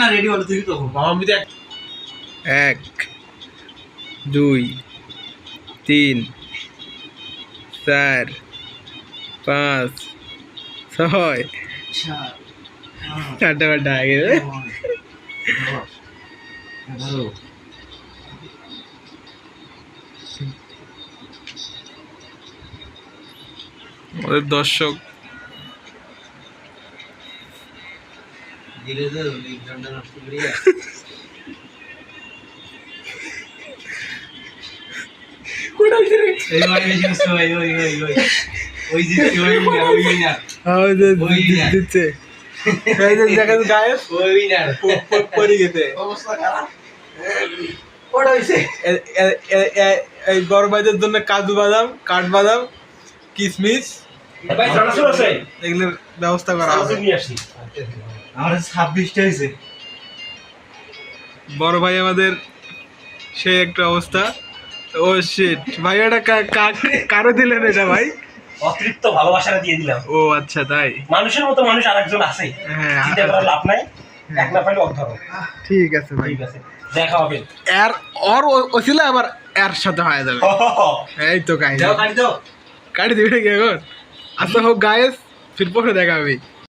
না রেডি হলো তুই তখন মামা মিতে 1 2 3 4 5 6 চার 8 বাটা আগে আমাদের দর্শক ধীরে ধীরে লিখটা নষ্ট করিয়া কোটা রে এই মানে জিনিস ওই ওই যে ওই না দিচ্ছে এই যে দেখেন গায়েস ওই না পড়ে গেছে অবস্থা খারাপ ওটা হইছে এই বড় ভাইদের জন্য কাজু বাদাম কাঠবাদাম কিশমিশ ভাই সরাসরি আছে এগুলোর ব্যবস্থা করা হবে নিয়ে আসি আমার 26টা হইছে বড় ভাই আমাদের সেই একটা অবস্থা ও শিট ভাই এটা কারো দিলেন এটা ভাই অতিরিক্ত ভালোবাসাটা দিয়ে দিলাম ও আচ্ছা তাই মানুষের মতো মানুষ আরেকজন আছে হ্যাঁ চিন্তা করার লাভ নাই এক না পাইলে অধর ঠিক আছে ভাই ঠিক আছে দেখা হবে এর ওর ওসিলা আবার এর সাথে হয়ে যাবে এই তো কাহিনী দাও কাটি দাও কাটি দিবে কি এখন আচ্ছা হোক গায়েস ফির পরে দেখা হবে